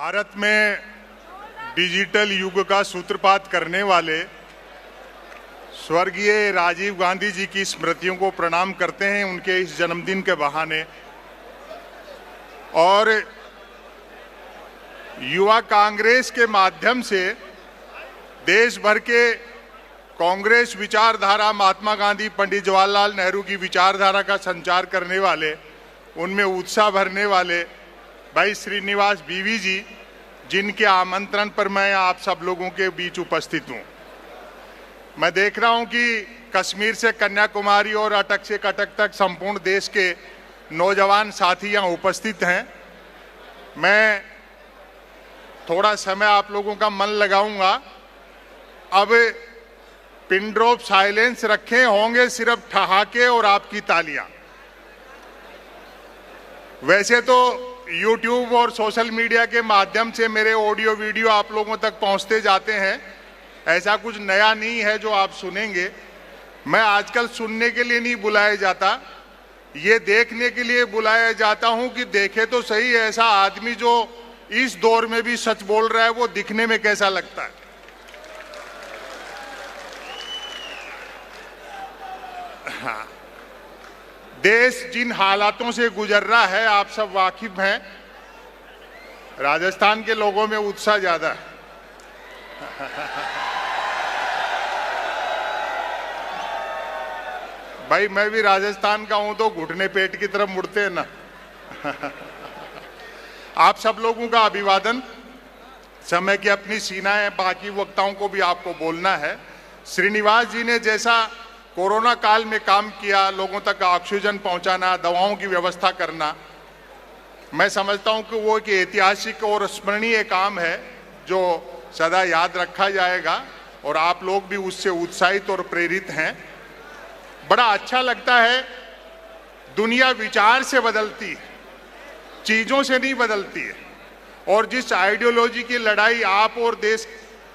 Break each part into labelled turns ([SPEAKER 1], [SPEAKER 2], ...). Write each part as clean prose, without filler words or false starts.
[SPEAKER 1] भारत में डिजिटल युग का सूत्रपात करने वाले स्वर्गीय राजीव गांधी जी की स्मृतियों को प्रणाम करते हैं उनके इस जन्मदिन के बहाने। और युवा कांग्रेस के माध्यम से देश भर के कांग्रेस विचारधारा, महात्मा गांधी, पंडित जवाहरलाल नेहरू की विचारधारा का संचार करने वाले, उनमें उत्साह भरने वाले भाई श्रीनिवास बीवी जी, जिनके आमंत्रण पर मैं आप सब लोगों के बीच उपस्थित हूं। मैं देख रहा हूं कि कश्मीर से कन्याकुमारी और अटक से कटक तक संपूर्ण देश के नौजवान साथी यहाँ उपस्थित हैं। मैं थोड़ा समय आप लोगों का मन लगाऊंगा। अब पिन ड्रॉप साइलेंस रखे होंगे, सिर्फ ठहाके और आपकी तालियां। वैसे तो YouTube और सोशल मीडिया के माध्यम से मेरे ऑडियो वीडियो आप लोगों तक पहुंचते जाते हैं, ऐसा कुछ नया नहीं है जो आप सुनेंगे। मैं आजकल सुनने के लिए नहीं बुलाया जाता, ये देखने के लिए बुलाया जाता हूं कि देखे तो सही ऐसा आदमी जो इस दौर में भी सच बोल रहा है वो दिखने में कैसा लगता है। हाँ, देश जिन हालातों से गुजर रहा है आप सब वाकिफ हैं। राजस्थान के लोगों में उत्साह ज्यादा है। भाई मैं भी राजस्थान का हूं तो घुटने पेट की तरफ मुड़ते हैं ना। आप सब लोगों का अभिवादन। समय की अपनी सीमा है, बाकी वक्ताओं को भी आपको बोलना है। श्रीनिवास जी ने जैसा कोरोना काल में काम किया, लोगों तक ऑक्सीजन पहुंचाना, दवाओं की व्यवस्था करना, मैं समझता हूं कि वो एक ऐतिहासिक और स्मरणीय काम है जो सदा याद रखा जाएगा और आप लोग भी उससे उत्साहित और प्रेरित हैं। बड़ा अच्छा लगता है। दुनिया विचार से बदलती है, चीजों से नहीं बदलती है। और जिस आइडियोलॉजी की लड़ाई आप और देश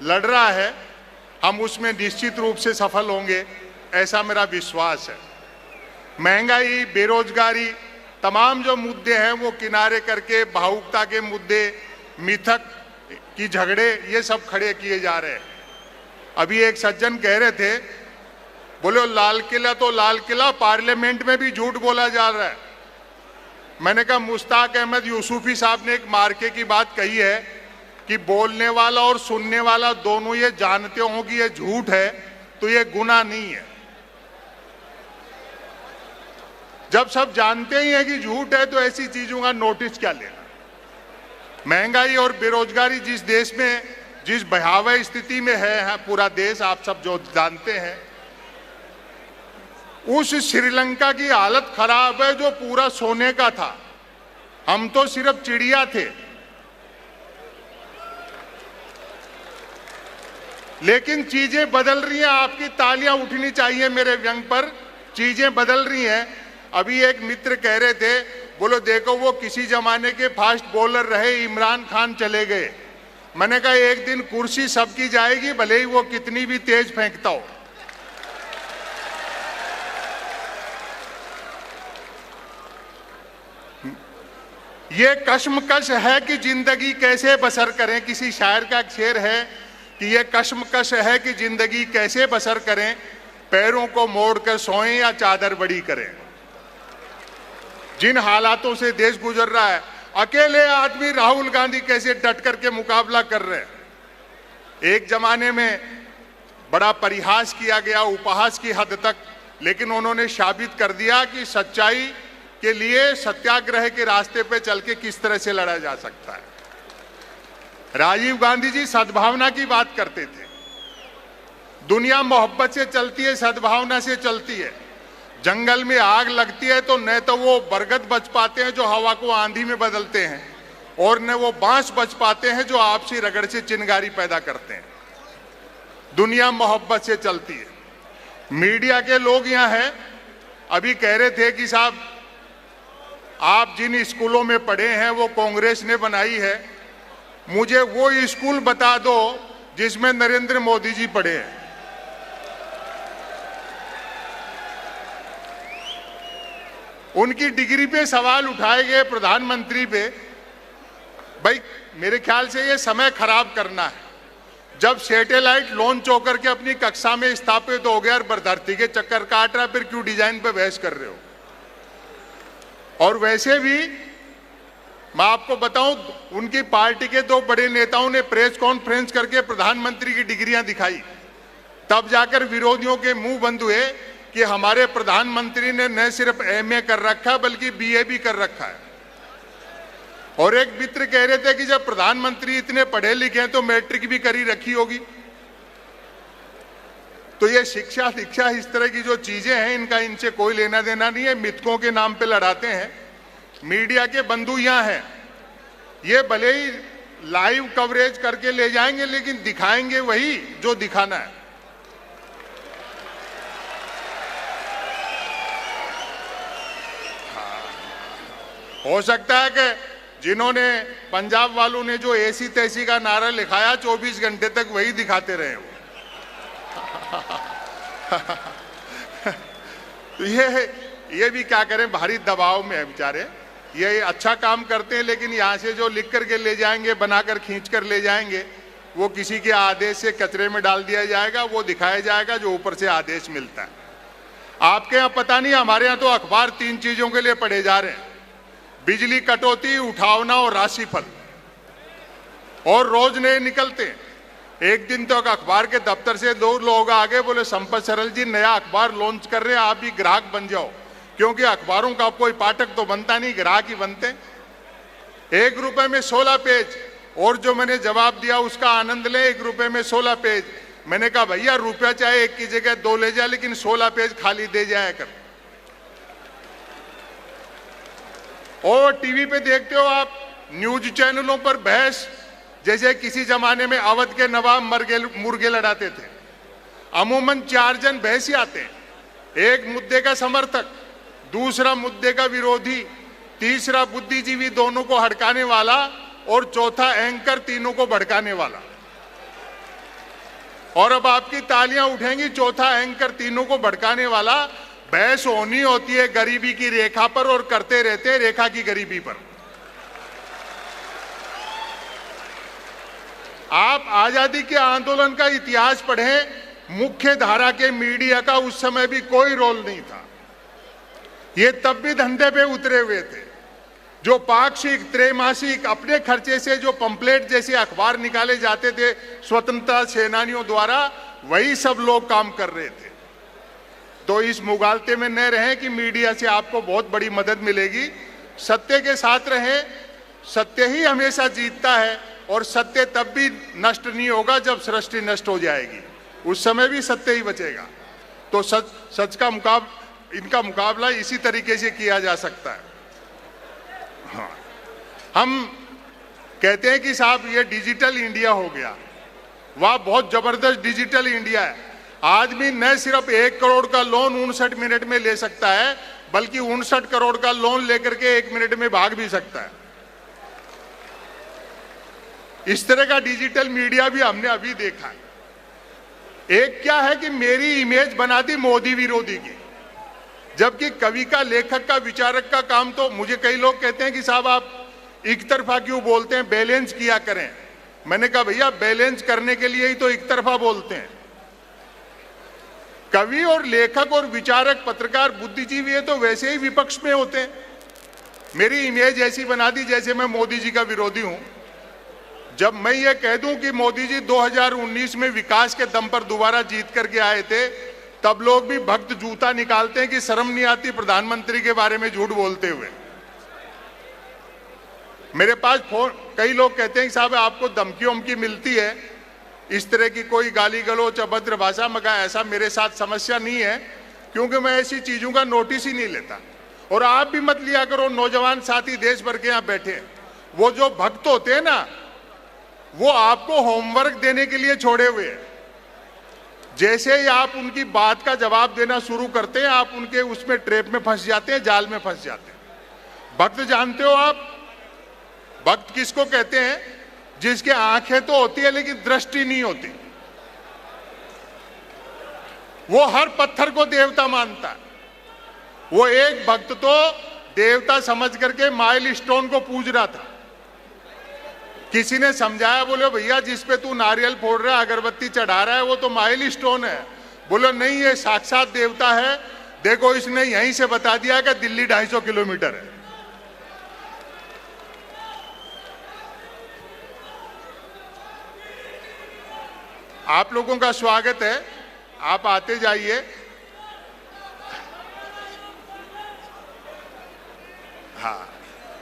[SPEAKER 1] लड़ रहा है, हम उसमें निश्चित रूप से सफल होंगे, ऐसा मेरा विश्वास है। महंगाई, बेरोजगारी, तमाम जो मुद्दे हैं वो किनारे करके भावुकता के मुद्दे, मिथक की झगड़े, ये सब खड़े किए जा रहे हैं। अभी एक सज्जन कह रहे थे, बोले लाल किला तो लाल किला, पार्लियामेंट में भी झूठ बोला जा रहा है। मैंने कहा मुश्ताक अहमद यूसुफी साहब ने एक मार्के की बात कही है कि बोलने वाला और सुनने वाला दोनों ये जानते हों कि ये झूठ है तो ये गुनाह नहीं है। जब सब जानते ही हैं कि झूठ है तो ऐसी चीजों का नोटिस क्या लेना। महंगाई और बेरोजगारी जिस देश में, जिस भयावह स्थिति में है पूरा देश, आप सब जो जानते हैं, उस श्रीलंका की हालत खराब है जो पूरा सोने का था। हम तो सिर्फ चिड़िया थे। लेकिन चीजें बदल रही हैं, आपकी तालियां उठनी चाहिए मेरे व्यंग पर। चीजें बदल रही हैं। अभी एक मित्र कह रहे थे, बोलो देखो वो किसी जमाने के फास्ट बॉलर रहे, इमरान खान चले गए। मैंने कहा एक दिन कुर्सी सबकी जाएगी, भले ही वो कितनी भी तेज फेंकता हो। ये कश्मकश है कि जिंदगी कैसे बसर करें। किसी शायर का शेर है कि ये कश्मकश है कि जिंदगी कैसे बसर करें, पैरों को मोड़कर सोएं या चादर बड़ी करें। जिन हालातों से देश गुजर रहा है, अकेले आदमी राहुल गांधी कैसे डट करके मुकाबला कर रहे हैं। एक जमाने में बड़ा परिहास किया गया, उपहास की हद तक, लेकिन उन्होंने साबित कर दिया कि सच्चाई के लिए सत्याग्रह के रास्ते पे चल के किस तरह से लड़ा जा सकता है। राजीव गांधी जी सद्भावना की बात करते थे। दुनिया मोहब्बत से चलती है, सद्भावना से चलती है। जंगल में आग लगती है तो न तो वो बरगद बच पाते हैं जो हवा को आंधी में बदलते हैं, और न वो बांस बच पाते हैं जो आपसी रगड़ से चिंगारी पैदा करते हैं। दुनिया मोहब्बत से चलती है। मीडिया के लोग यहाँ हैं, अभी कह रहे थे कि साहब आप जिन स्कूलों में पढ़े हैं वो कांग्रेस ने बनाई है। मुझे वो स्कूल बता दो जिसमें नरेंद्र मोदी जी पढ़े हैं। उनकी डिग्री पे सवाल उठाए गए, प्रधानमंत्री पे। भाई मेरे ख्याल से ये समय खराब करना है। जब सैटेलाइट लॉन्च होकर के अपनी कक्षा में स्थापित हो गया और धरती के चक्कर काट रहा, फिर क्यों डिजाइन पे बहस कर रहे हो? और वैसे भी मैं आपको बताऊं, उनकी पार्टी के दो बड़े नेताओं ने प्रेस कॉन्फ्रेंस करके प्रधानमंत्री की डिग्रियां दिखाई, तब जाकर विरोधियों के मुंह बंद हुए कि हमारे प्रधानमंत्री ने न सिर्फ एमए कर रखा बल्कि बीए भी कर रखा है। और एक मित्र कह रहे थे कि जब प्रधानमंत्री इतने पढ़े लिखे हैं तो मैट्रिक भी करी रखी होगी। तो ये शिक्षा दीक्षा इस तरह की जो चीजें हैं, इनका इनसे कोई लेना देना नहीं है। मिथकों के नाम पे लड़ाते हैं। मीडिया के बंधु यहां हैं, ये भले ही लाइव कवरेज करके ले जाएंगे लेकिन दिखाएंगे वही जो दिखाना है। हो सकता है कि जिन्होंने पंजाब वालों ने जो ऐसी तैसी का नारा लिखाया 24 घंटे तक वही दिखाते रहे हो। तो ये भी क्या करें, भारी दबाव में है बेचारे। ये अच्छा काम करते हैं लेकिन यहाँ से जो लिख करके ले जाएंगे, बनाकर खींच कर ले जाएंगे, वो किसी के आदेश से कचरे में डाल दिया जाएगा, वो दिखाया जाएगा जो ऊपर से आदेश मिलता है। आपके यहाँ पता नहीं, हमारे यहाँ तो अखबार 3 चीजों के लिए पढ़े जा रहे हैं: बिजली कटौती, उठावना और राशिफल। और रोज नए निकलते हैं। एक दिन तो अखबार के दफ्तर से 2 लोग आ गए, बोले संपत सरल जी नया अखबार लॉन्च कर रहे हैं, आप भी ग्राहक बन जाओ, क्योंकि अखबारों का कोई पाठक तो बनता नहीं, ग्राहक ही बनते। 1 रुपए में 16 पेज। और जो मैंने जवाब दिया उसका आनंद ले, 1 रुपए में 16 पेज। मैंने कहा भैया रुपया चाहे 1 की जगह 2 ले जाए, लेकिन 16 पेज खाली दे जाया कर। और टीवी पे देखते हो आप, न्यूज चैनलों पर बहस जैसे किसी जमाने में अवध के नवाब मुर्गे लड़ाते थे। अमूमन 4 जन बहसी आते हैं, एक मुद्दे का समर्थक, दूसरा मुद्दे का विरोधी, तीसरा बुद्धिजीवी दोनों को हड़काने वाला, और चौथा एंकर तीनों को भड़काने वाला। और अब आपकी तालियां उठेंगी, चौथा एंकर तीनों को भड़काने वाला। बहस होनी होती है गरीबी की रेखा पर, और करते रहते हैं रेखा की गरीबी पर। आप आजादी के आंदोलन का इतिहास पढ़ें, मुख्य धारा के मीडिया का उस समय भी कोई रोल नहीं था। ये तब भी धंधे पे उतरे हुए थे। जो पाक्षिक, त्रैमासिक, अपने खर्चे से जो पंपलेट जैसे अखबार निकाले जाते थे स्वतंत्रता सेनानियों द्वारा, वही सब लोग काम कर रहे थे। तो इस मुगालते में न रहें कि मीडिया से आपको बहुत बड़ी मदद मिलेगी। सत्य के साथ रहें, सत्य ही हमेशा जीतता है। और सत्य तब भी नष्ट नहीं होगा जब सृष्टि नष्ट हो जाएगी, उस समय भी सत्य ही बचेगा। तो सच का इनका मुकाबला इसी तरीके से किया जा सकता है। हाँ, हम कहते हैं कि साहब ये डिजिटल इंडिया हो गया, वाह बहुत जबरदस्त डिजिटल इंडिया है। आदमी न सिर्फ 1 करोड़ का लोन 59 मिनट में ले सकता है, बल्कि 59 करोड़ का लोन लेकर के 1 मिनट में भाग भी सकता है। इस तरह का डिजिटल मीडिया भी हमने अभी देखा है। एक क्या है कि मेरी इमेज बना दी मोदी विरोधी की, जबकि कवि का, लेखक का, विचारक का काम तो, मुझे कई लोग कहते हैं कि साहब आप एक तरफा क्यों बोलते हैं, बैलेंस किया करें। मैंने कहा भैया बैलेंस करने के लिए ही तो एक तरफा बोलते हैं। कवि और लेखक और विचारक, पत्रकार, बुद्धिजीवी है तो वैसे ही विपक्ष में होते हैं। मेरी इमेज ऐसी बना दी जैसे मैं मोदी जी का विरोधी हूं। जब मैं ये कह दूं कि मोदी जी 2019 में विकास के दम पर दोबारा जीत करके आए थे, तब लोग भी भक्त जूता निकालते हैं कि शर्म नहीं आती प्रधानमंत्री के बारे में झूठ बोलते हुए। मेरे पास फोन, कई लोग कहते हैं कि साहब आपको धमकी वमकी मिलती है, इस तरह की कोई गाली गलौच, अभद्र भाषा। मगर ऐसा मेरे साथ समस्या नहीं है, क्योंकि मैं ऐसी चीजों का नोटिस ही नहीं लेता। और आप भी मत लिया करो। नौजवान साथी देश भर के यहाँ बैठे हैं, वो जो भक्त होते हैं ना, वो आपको होमवर्क देने के लिए छोड़े हुए हैं। जैसे ही आप उनकी बात का जवाब देना शुरू करते हैं, आप उनके उसमें ट्रैप में फंस जाते हैं, जाल में फंस जाते हैं। भक्त जानते हो आप, भक्त किसको कहते हैं? जिसके आंखें तो होती है लेकिन दृष्टि नहीं होती। वो हर पत्थर को देवता मानता है। वो एक भक्त तो देवता समझ करके माइलस्टोन को पूज रहा था। किसी ने समझाया, बोले भैया जिस पे तू नारियल फोड़ रहा है, अगरबत्ती चढ़ा रहा है, वो तो माइल स्टोन है। बोलो नहीं, ये साक्षात देवता है। देखो इसने यहीं से बता दिया कि दिल्ली 250 किलोमीटर है। आप लोगों का स्वागत है, आप आते जाइए। हाँ,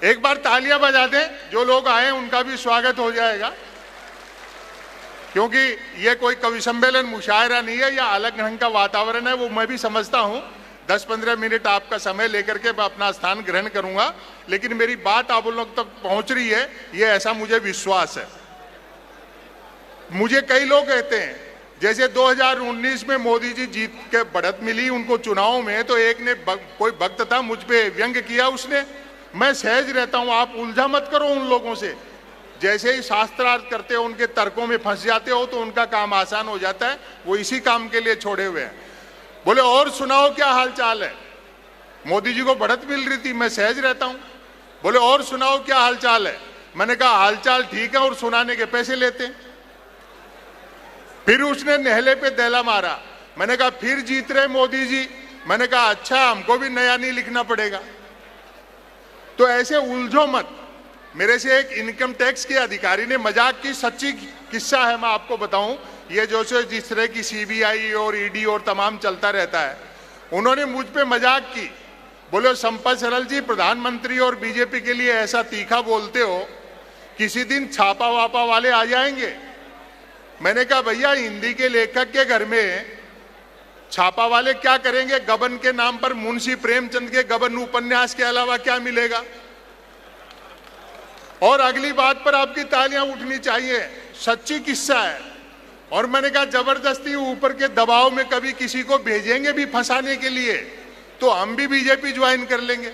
[SPEAKER 1] एक बार तालियां बजा दें, जो लोग आए उनका भी स्वागत हो जाएगा, क्योंकि ये कोई कवि सम्मेलन मुशायरा नहीं है, या अलग ढंग का वातावरण है, वो मैं भी समझता हूं। 10-15 मिनट आपका समय लेकर के मैं अपना स्थान ग्रहण करूंगा, लेकिन मेरी बात आप लोग तक पहुंच रही है, ये ऐसा मुझे विश्वास है। मुझे कई लोग कहते हैं, जैसे 2019 में मोदी जी जीत के बढ़त मिली उनको चुनाव में, तो एक ने कोई भक्त था, मुझ पे व्यंग किया उसने। मैं सहज रहता हूं, आप उलझा मत करो उन लोगों से। जैसे ही शास्त्रार्थ करते हो, उनके तर्कों में फंस जाते हो, तो उनका काम आसान हो जाता है। वो इसी काम के लिए छोड़े हुए हैं। बोले और सुनाओ क्या हाल चाल है। मोदी जी को बढ़त मिल रही थी, मैं सहज रहता हूं। बोले और सुनाओ क्या हाल चाल है। मैंने कहा हालचाल ठीक है, और सुनाने के पैसे लेते हैं। फिर उसने नेहले पे दहला मारा। मैंने कहा फिर जीत रहे मोदी जी। मैंने कहा अच्छा, हमको भी नया नहीं लिखना पड़ेगा। तो ऐसे उलझो मत। मेरे से एक इनकम टैक्स के अधिकारी ने मजाक की, सच्ची किस्सा है, मैं आपको बताऊं। ये जो से जिस तरह की सीबीआई और ईडी और तमाम चलता रहता है, उन्होंने मुझ पे मजाक की। बोले संपत सरल जी, प्रधानमंत्री और बीजेपी के लिए ऐसा तीखा बोलते हो, किसी दिन छापा वापा वाले आ जाएंगे। मैंने कहा भैया, हिंदी के लेखक के घर में छापा वाले क्या करेंगे। गबन के नाम पर मुंशी प्रेमचंद के गबन उपन्यास के अलावा क्या मिलेगा। और अगली बात पर आपकी तालियां उठनी चाहिए, सच्ची किस्सा है। और मैंने कहा जबरदस्ती ऊपर के दबाव में कभी किसी को भेजेंगे भी फंसाने के लिए, तो हम भी बीजेपी ज्वाइन कर लेंगे।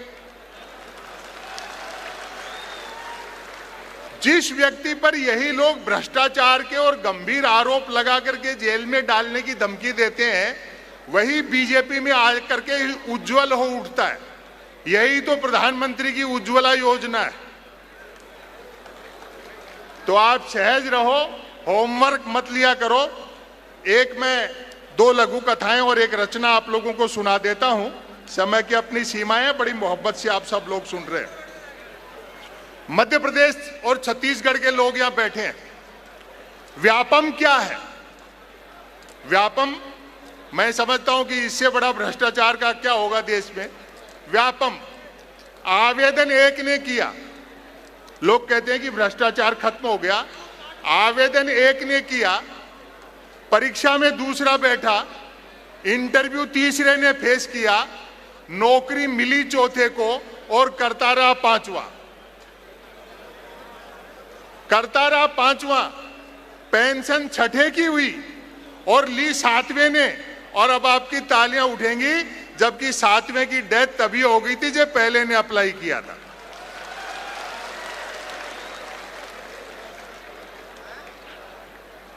[SPEAKER 1] जिस व्यक्ति पर यही लोग भ्रष्टाचार के और गंभीर आरोप लगा करके जेल में डालने की धमकी देते हैं, वही बीजेपी में आकर के उज्जवल हो उठता है। यही तो प्रधानमंत्री की उज्ज्वला योजना है। तो आप सहज रहो, होमवर्क मत लिया करो। एक मैं 2 लघु कथाएं और एक रचना आप लोगों को सुना देता हूं। समय की अपनी सीमाएं, बड़ी मोहब्बत से आप सब लोग सुन रहे हैं। मध्य प्रदेश और छत्तीसगढ़ के लोग यहां बैठे हैं। व्यापम क्या है? व्यापम, मैं समझता हूं कि इससे बड़ा भ्रष्टाचार का क्या होगा देश में। व्यापम, आवेदन एक ने किया, लोग कहते हैं कि भ्रष्टाचार खत्म हो गया। आवेदन एक ने किया, परीक्षा में दूसरा बैठा, इंटरव्यू तीसरे ने फेस किया, नौकरी मिली चौथे को, और करता रहा पांचवा। करता रहा पांचवा, पेंशन छठे की हुई और ली 7वें ने। और अब आपकी तालियां उठेंगी, जबकि 7वें की डेथ तभी हो गई थी जब पहले ने अप्लाई किया था।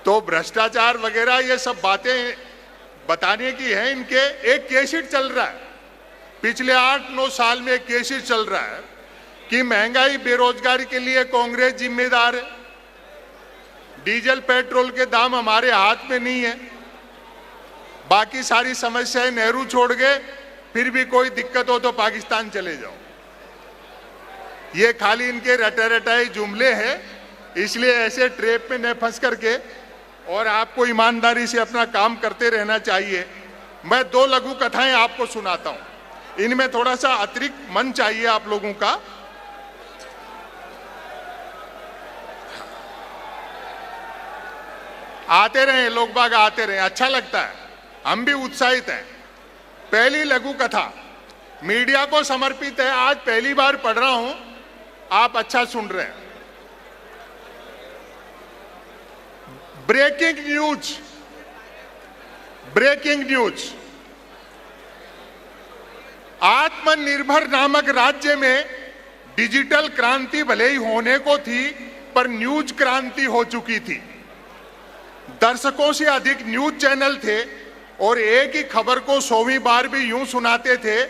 [SPEAKER 1] तो भ्रष्टाचार वगैरह ये सब बातें बताने की है इनके। एक केसेट चल रहा है, पिछले 8-9 साल में एक केसेट चल रहा है कि महंगाई बेरोजगारी के लिए कांग्रेस जिम्मेदार है। डीजल पेट्रोल के दाम हमारे हाथ में नहीं है, बाकी सारी समस्याएं नेहरू छोड़ गए, फिर भी कोई दिक्कत हो तो पाकिस्तान चले जाओ। ये खाली इनके रटे रटाए जुमले हैं, इसलिए ऐसे ट्रैप में न फंस करके और आपको ईमानदारी से अपना काम करते रहना चाहिए। मैं 2 लघु कथाएं आपको सुनाता हूं, इनमें थोड़ा सा अतिरिक्त मन चाहिए आप लोगों का। आते रहे लोग बाग, आते रहे, अच्छा लगता है, हम भी उत्साहित हैं। पहली लघु कथा मीडिया को समर्पित है, आज पहली बार पढ़ रहा हूं, आप अच्छा सुन रहे हैं। Breaking news, breaking news. आत्मनिर्भर नामक राज्य में डिजिटल क्रांति भले ही होने को थी, पर न्यूज क्रांति हो चुकी थी। दर्शकों से अधिक न्यूज चैनल थे और एक ही खबर को 100वीं बार भी यूं सुनाते थे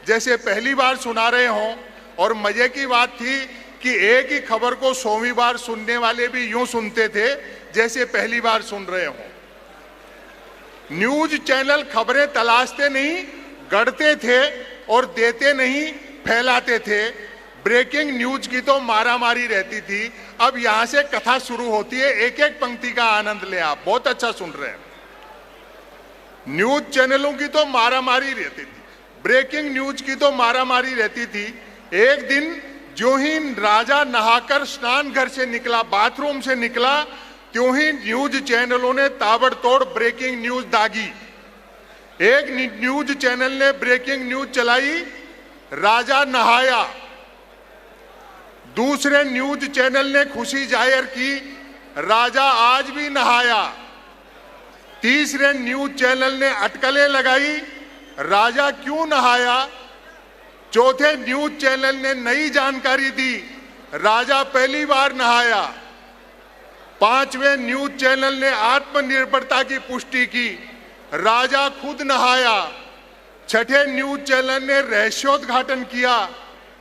[SPEAKER 1] जैसे पहली बार सुना रहे हों। और मजे की बात थी कि एक ही खबर को 100वीं बार सुनने वाले भी यूं सुनते थे जैसे पहली बार सुन रहे हों। न्यूज चैनल खबरें तलाशते नहीं, गढ़ते थे और देते नहीं, फैलाते थे। ब्रेकिंग न्यूज की तो मारामारी रहती थी। अब यहां से कथा शुरू होती है, एक एक पंक्ति का आनंद लें। आप बहुत अच्छा सुन रहे हैं। न्यूज चैनलों की तो मारामारी रहती थी, ब्रेकिंग न्यूज की तो मारामारी रहती थी। एक दिन जो ही राजा नहाकर स्नान घर से निकला, बाथरूम से निकला, त्यों ही न्यूज चैनलों ने ताबड़तोड़ ब्रेकिंग न्यूज दागी। एक न्यूज चैनल ने ब्रेकिंग न्यूज चलाई, राजा नहाया। दूसरे न्यूज चैनल ने खुशी जाहिर की, राजा आज भी नहाया। तीसरे न्यूज चैनल ने अटकलें लगाई, राजा क्यों नहाया। चौथे न्यूज चैनल ने नई जानकारी दी, राजा पहली बार नहाया। पांचवें न्यूज चैनल ने आत्मनिर्भरता की पुष्टि की, राजा खुद नहाया। छठे न्यूज चैनल ने रहस्योद्घाटन किया,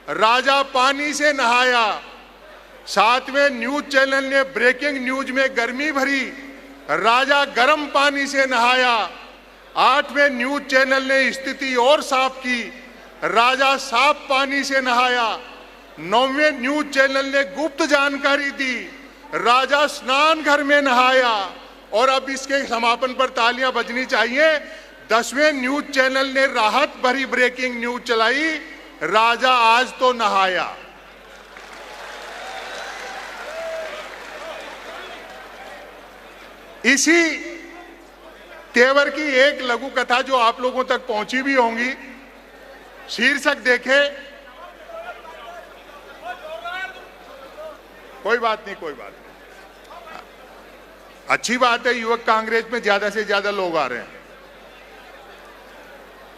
[SPEAKER 1] राजा पानी से नहाया। सातवें न्यूज चैनल ने ब्रेकिंग न्यूज में गर्मी भरी, राजा गर्म पानी से नहाया। आठवें न्यूज चैनल ने स्थिति और साफ की, राजा साफ पानी से नहाया। नौवें न्यूज चैनल ने गुप्त जानकारी दी, राजा स्नान घर में नहाया। और अब इसके समापन पर तालियां बजनी चाहिए। 10वें न्यूज चैनल ने राहत भरी ब्रेकिंग न्यूज चलाई, राजा आज तो नहाया। इसी तेवर की एक लघु कथा जो आप लोगों तक पहुंची भी होंगी, शीर्षक देखे। कोई बात नहीं, कोई बात नहीं, अच्छी बात है। युवक कांग्रेस में ज्यादा से ज्यादा लोग आ रहे हैं।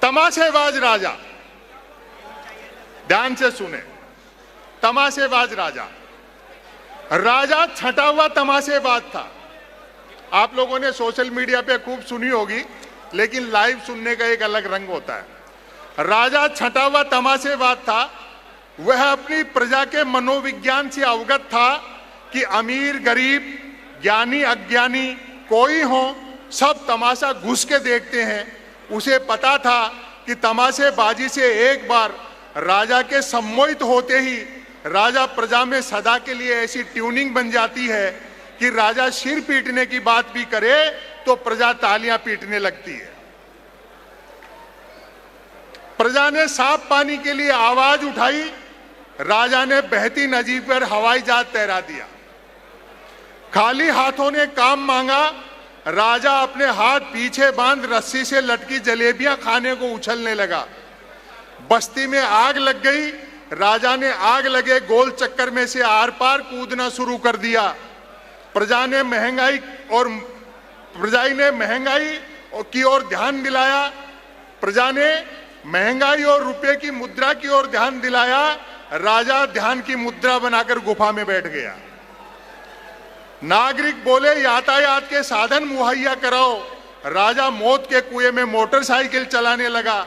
[SPEAKER 1] तमाशेबाज राजा, ध्यान से सुने। तमाशेबाज राजा, राजा छटा हुआ तमाशेबाज था। आप लोगों ने सोशल मीडिया पे खूब सुनी होगी, लेकिन लाइव सुनने का एक अलग रंग होता है। राजा छटा हुआ तमाशेबाज था। वह अपनी प्रजा के मनोविज्ञान से अवगत था कि अमीर गरीब, ज्ञानी अज्ञानी कोई हो, सब तमाशा घुस के देखते हैं। उसे पता था कि तमाशेबाजी से एक बार राजा के सम्मोहित होते ही राजा प्रजा में सदा के लिए ऐसी ट्यूनिंग बन जाती है कि राजा सिर पीटने की बात भी करे तो प्रजा तालियां पीटने लगती है। प्रजा ने साफ पानी के लिए आवाज उठाई, राजा ने बहती नदी पर हवाई जहाज तैरा दिया। खाली हाथों ने काम मांगा, राजा अपने हाथ पीछे बांध रस्सी से लटकी जलेबियां खाने को उछलने लगा। बस्ती में आग लग गई, राजा ने आग लगे गोल चक्कर में से आर पार कूदना शुरू कर दिया। प्रजा ने महंगाई की ओर ध्यान दिलाया। प्रजा ने महंगाई और रुपए की मुद्रा की ओर ध्यान दिलाया। राजा ध्यान की मुद्रा बनाकर गुफा में बैठ गया। नागरिक बोले यातायात के साधन मुहैया कराओ। राजा मौत के कुएं में मोटरसाइकिल चलाने लगा।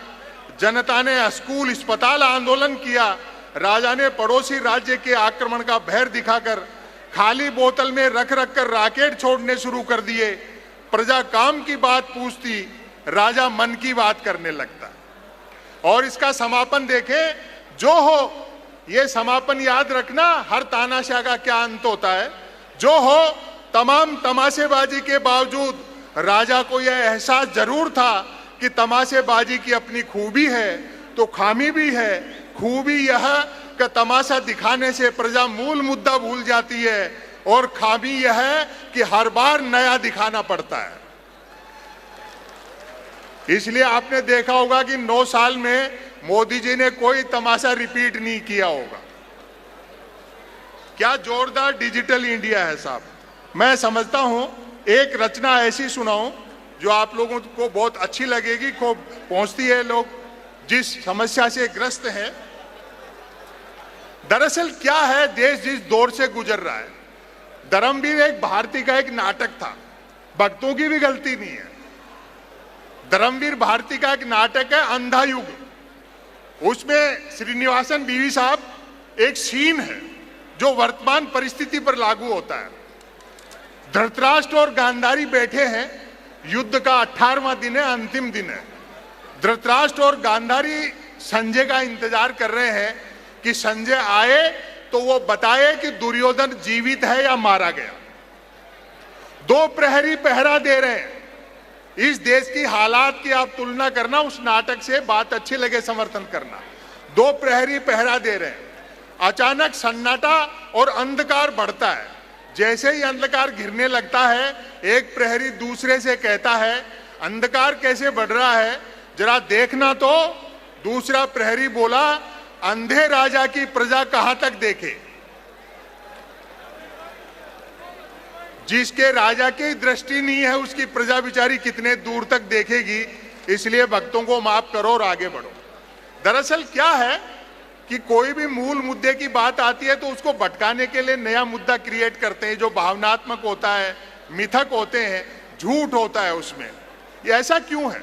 [SPEAKER 1] जनता ने स्कूल अस्पताल आंदोलन किया। राजा ने पड़ोसी राज्य के आक्रमण का भय दिखाकर खाली बोतल में रख रख कर रॉकेट छोड़ने शुरू कर दिए। प्रजा काम की बात पूछती, राजा मन की बात करने लगता। और इसका समापन देखें, जो हो, ये समापन याद रखना, हर तानाशाह का क्या अंत होता है। जो हो, तमाम तमाशेबाजी के बावजूद राजा को यह एहसास जरूर था कि तमाशेबाजी की अपनी खूबी है तो खामी भी है। खूबी यह कि तमाशा दिखाने से प्रजा मूल मुद्दा भूल जाती है, और खामी यह है कि हर बार नया दिखाना पड़ता है। इसलिए आपने देखा होगा कि 9 साल में मोदी जी ने कोई तमाशा रिपीट नहीं किया होगा। क्या जोरदार डिजिटल इंडिया है साहब। मैं समझता हूं एक रचना ऐसी सुनाऊं जो आप लोगों को बहुत अच्छी लगेगी, को पहुंचती है लोग जिस समस्या से ग्रस्त है। दरअसल क्या है, देश जिस दौर से गुजर रहा है। धर्मवीर एक भारती का एक नाटक था, भक्तों की भी गलती नहीं है। धर्मवीर भारती का एक नाटक है अंधा युग। उसमें श्रीनिवासन बीवी साहब एक सीन है जो वर्तमान परिस्थिति पर लागू होता है। धृतराष्ट्र और गांधारी बैठे हैं, युद्ध का 18वां दिन है, अंतिम दिन है। धृतराष्ट्र और गांधारी संजय का इंतजार कर रहे हैं कि संजय आए तो वो बताए कि दुर्योधन जीवित है या मारा गया। 2 प्रहरी पहरा दे रहे हैं। इस देश की हालात की आप तुलना करना, उस नाटक से बात अच्छी लगे समर्थन करना। 2 प्रहरी पहरा दे रहे हैं। अचानक सन्नाटा और अंधकार बढ़ता है। जैसे ही अंधकार घिरने लगता है, एक प्रहरी दूसरे से कहता है, अंधकार कैसे बढ़ रहा है, जरा देखना तो। दूसरा प्रहरी बोला, अंधे राजा की प्रजा कहां तक देखे। जिसके राजा की दृष्टि नहीं है, उसकी प्रजा बिचारी कितने दूर तक देखेगी। इसलिए भक्तों को माफ करो और आगे बढ़ो। दरअसल क्या है कि कोई भी मूल मुद्दे की बात आती है तो उसको भटकाने के लिए नया मुद्दा क्रिएट करते हैं, जो भावनात्मक होता है, मिथक होते हैं, झूठ होता है उसमें। ये ऐसा क्यों है?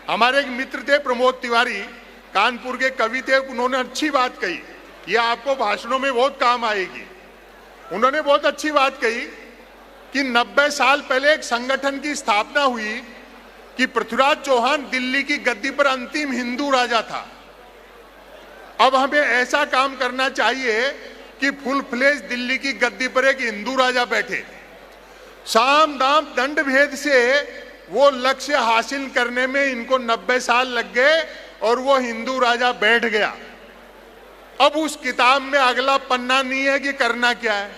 [SPEAKER 1] हमारे एक मित्र थे प्रमोद तिवारी, कानपुर के कवि थे, उन्होंने अच्छी बात कही। ये आपको भाषणों में बहुत काम आएगी। उन्होंने बहुत अच्छी बात कही कि 90 साल पहले एक संगठन की स्थापना हुई कि पृथ्वीराज चौहान दिल्ली की गद्दी पर अंतिम हिंदू राजा था। अब हमें ऐसा काम करना चाहिए कि फुल फ्लेज दिल्ली की गद्दी पर एक हिंदू राजा बैठे। साम दाम दंड भेद से वो लक्ष्य हासिल करने में इनको 90 साल लग गए और वो हिंदू राजा बैठ गया। अब उस किताब में अगला पन्ना नहीं है कि करना क्या है।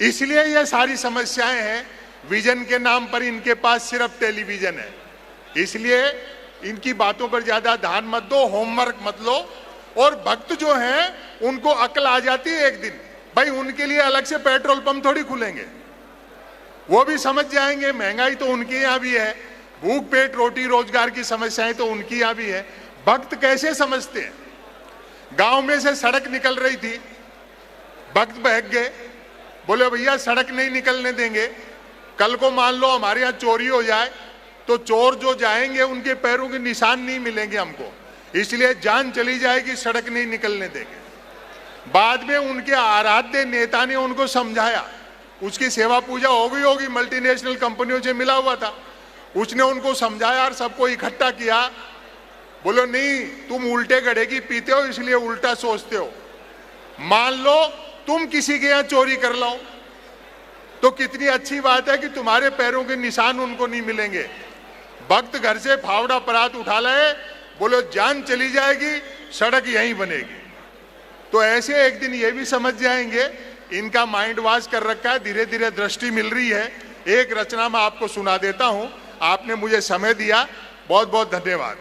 [SPEAKER 1] इसलिए ये सारी समस्याएं हैं। विजन के नाम पर इनके पास सिर्फ टेलीविजन है, इसलिए इनकी बातों पर ज्यादा ध्यान मत दो, होमवर्क मत लो। और भक्त जो हैं उनको अकल आ जाती है एक दिन, भाई उनके लिए अलग से पेट्रोल पंप थोड़ी खुलेंगे। वो भी समझ जाएंगे महंगाई तो उनके यहाँ भी है, भूख पेट रोटी रोजगार की समस्याएं तो उनकी यहाँ भी है। भक्त कैसे समझते हैं? गांव में से सड़क निकल रही थी, भक्त बहक गए, बोले भैया सड़क नहीं निकलने देंगे, कल को मान लो हमारे यहाँ चोरी हो जाए तो चोर जो जाएंगे उनके पैरों के निशान नहीं मिलेंगे हमको, इसलिए जान चली जाएगी, सड़क नहीं निकलने देंगे। बाद में उनके आराध्य नेता ने उनको समझाया, उसकी सेवा पूजा हो गई होगी, मल्टीनेशनल कंपनियों से मिला हुआ था, उसने उनको समझाया और सबको इकट्ठा किया। बोलो नहीं, तुम उल्टे गधे की पीते हो इसलिए उल्टा सोचते हो। मान लो तुम किसी के यहाँ चोरी कर लो तो कितनी अच्छी बात है कि तुम्हारे पैरों के निशान उनको नहीं मिलेंगे। भक्त घर से फावड़ा परात उठा लाए, बोलो जान चली जाएगी, सड़क यहीं बनेगी। तो ऐसे एक दिन ये भी समझ जाएंगे, इनका माइंड वॉश कर रखा है, धीरे धीरे दृष्टि मिल रही है। एक रचना मैं आपको सुना देता हूं, आपने मुझे समय दिया, बहुत बहुत धन्यवाद।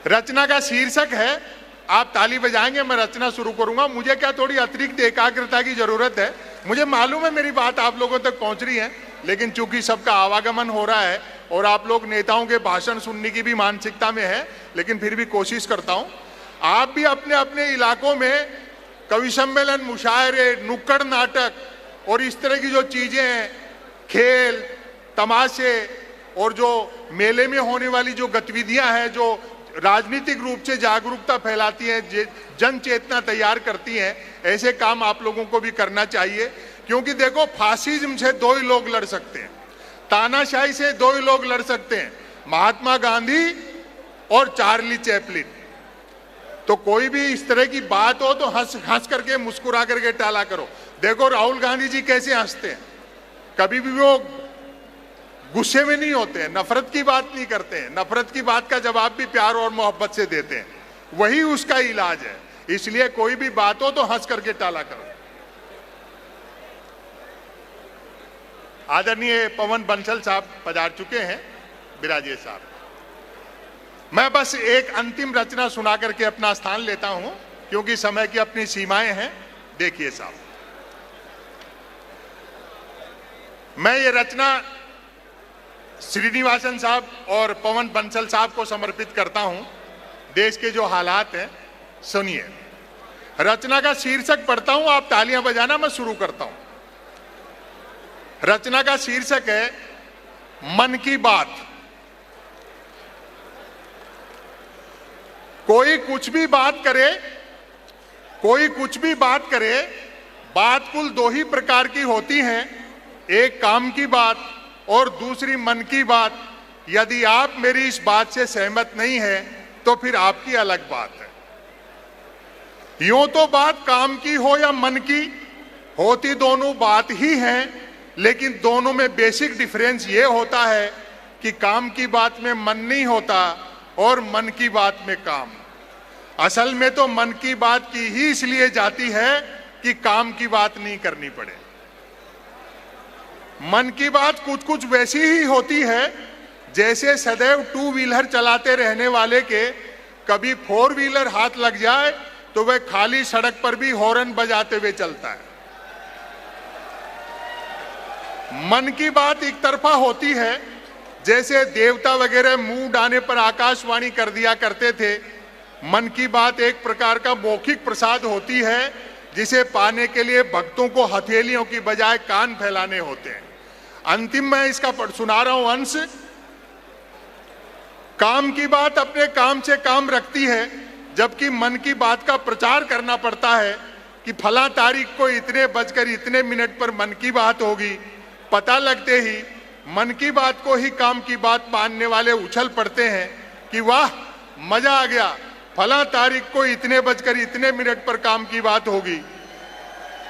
[SPEAKER 1] रचना का शीर्षक है, आप ताली बजाएंगे मैं रचना शुरू करूंगा। मुझे क्या थोड़ी अतिरिक्त एकाग्रता की जरूरत है, मुझे मालूम है मेरी बात आप लोगों तक पहुंच रही है, लेकिन चूंकि सबका आवागमन हो रहा है और आप लोग नेताओं के भाषण सुनने की भी मानसिकता में है, लेकिन फिर भी कोशिश करता हूं। आप भी अपने अपने इलाकों में कवि सम्मेलन, मुशायरे, नुक्कड़ नाटक और इस तरह की जो चीजें हैं, खेल तमाशे और जो मेले में होने वाली जो गतिविधियां हैं, जो राजनीतिक रूप से जागरूकता फैलाती हैं, जन चेतना तैयार करती हैं, ऐसे काम आप लोगों को भी करना चाहिए। क्योंकि देखो, फासिज्म से 2 ही लोग लड़ सकते हैं, तानाशाही से 2 ही लोग लड़ सकते हैं, महात्मा गांधी और चार्ली चैपलिन। तो कोई भी इस तरह की बात हो तो हंस करके, मुस्कुरा करके टाला करो। देखो राहुल गांधी जी कैसे हंसते हैं, कभी भी वो गुस्से में नहीं होते हैं, नफरत की बात नहीं करते हैं, नफरत की बात का जवाब भी प्यार और मोहब्बत से देते हैं, वही उसका इलाज है। इसलिए कोई भी बात हो तो हंस करके टाला करो। आदरणीय पवन बंसल साहब पधार चुके हैं, बिराजिए साहब। मैं बस एक अंतिम रचना सुना करके अपना स्थान लेता हूं, क्योंकि समय की अपनी सीमाएं हैं। देखिए साहब, मैं ये रचना श्रीनिवासन साहब और पवन बंसल साहब को समर्पित करता हूं। देश के जो हालात हैं, सुनिए। रचना का शीर्षक पढ़ता हूं, आप तालियां बजाना, मैं शुरू करता हूं। रचना का शीर्षक है मन की बात। कोई कुछ भी बात करे, कोई कुछ भी बात करे, बात कुल दो ही प्रकार की होती है, एक काम की बात और दूसरी मन की बात। यदि आप मेरी इस बात से सहमत नहीं है तो फिर आपकी अलग बात है। यूं तो बात काम की हो या मन की, होती दोनों बात ही हैं, लेकिन दोनों में बेसिक डिफरेंस ये होता है कि काम की बात में मन नहीं होता और मन की बात में काम। असल में तो मन की बात की ही इसलिए जाती है कि काम की बात नहीं करनी पड़े। मन की बात कुछ कुछ वैसी ही होती है जैसे सदैव टू व्हीलर चलाते रहने वाले के कभी फोर व्हीलर हाथ लग जाए तो वह खाली सड़क पर भी हॉर्न बजाते हुए चलता है। मन की बात एक तरफा होती है, जैसे देवता वगैरह मुंह डाने पर आकाशवाणी कर दिया करते थे। मन की बात एक प्रकार का मौखिक प्रसाद होती है जिसे पाने के लिए भक्तों को हथेलियों की बजाय कान फैलाने होते हैं। अंतिम में इसका सुना रहा हूं अंश। काम की बात अपने काम से काम रखती है, जबकि मन की बात का प्रचार करना पड़ता है कि फला तारीख को इतने बजकर इतने मिनट पर मन की बात होगी। पता लगते ही मन की बात को ही काम की बात मानने वाले उछल पड़ते हैं कि वाह मजा आ गया, फला तारीख को इतने बजकर इतने मिनट पर काम की बात होगी।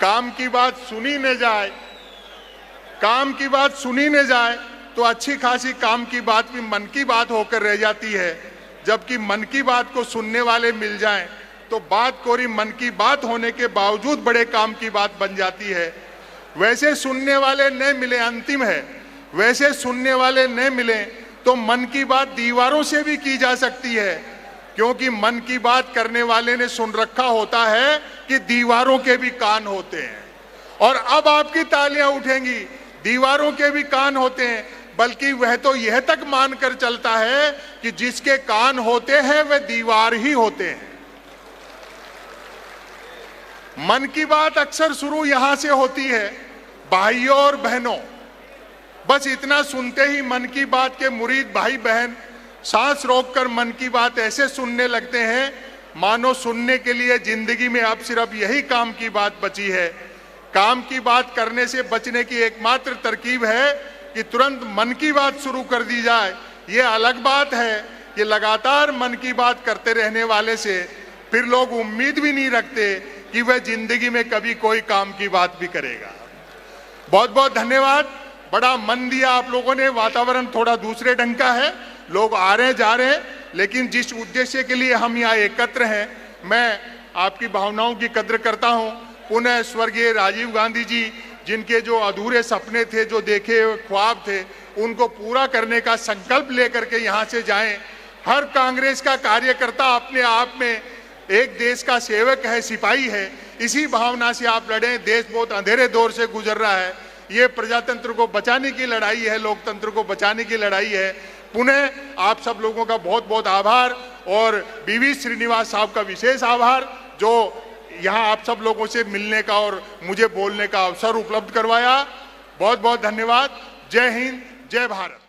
[SPEAKER 1] काम की बात सुनी न जाए, काम की बात सुनी न जाए तो अच्छी खासी काम की बात भी मन की बात होकर रह जाती है। जबकि मन की बात को सुनने वाले मिल जाएं तो बात कोरी मन की बात होने के बावजूद बड़े काम की बात बन जाती है। वैसे सुनने वाले न मिले, अंतिम है, वैसे सुनने वाले न मिले तो मन की बात दीवारों से भी की जा सकती है, क्योंकि मन की बात करने वाले ने सुन रखा होता है कि दीवारों के भी कान होते हैं। और अब आपकी तालियां उठेंगी, दीवारों के भी कान होते हैं, बल्कि वह तो यह तक मानकर चलता है कि जिसके कान होते हैं वह दीवार ही होते हैं। मन की बात अक्सर शुरू यहां से होती है, भाइयों और बहनों, बस इतना सुनते ही मन की बात के मुरीद भाई बहन सांस रोककर मन की बात ऐसे सुनने लगते हैं मानो सुनने के लिए जिंदगी में अब सिर्फ यही काम की बात बची है। काम की बात करने से बचने की एकमात्र तरकीब है कि तुरंत मन की बात शुरू कर दी जाए। ये अलग बात है कि लगातार मन की बात करते रहने वाले से फिर लोग उम्मीद भी नहीं रखते कि वह जिंदगी में कभी कोई काम की बात भी करेगा। बहुत बहुत धन्यवाद, बड़ा मन दिया आप लोगों ने। वातावरण थोड़ा दूसरे ढंग का है, लोग आ रहे जा रहे हैं, लेकिन जिस उद्देश्य के लिए हम यहाँ एकत्र हैं, मैं आपकी भावनाओं की कद्र करता हूँ। पुनः स्वर्गीय राजीव गांधी जी, जिनके जो अधूरे सपने थे, जो देखे हुए ख्वाब थे, उनको पूरा करने का संकल्प लेकर के यहाँ से जाएं। हर कांग्रेस का कार्यकर्ता अपने आप में एक देश का सेवक है, सिपाही है। इसी भावना से आप लड़ें। देश बहुत अंधेरे दौर से गुजर रहा है। ये प्रजातंत्र को बचाने की लड़ाई है, लोकतंत्र को बचाने की लड़ाई है। पुनः आप सब लोगों का बहुत बहुत आभार और बीवी श्रीनिवास साहब का विशेष आभार, जो यहाँ आप सब लोगों से मिलने का और मुझे बोलने का अवसर उपलब्ध करवाया। बहुत बहुत धन्यवाद। जय हिंद, जय भारत।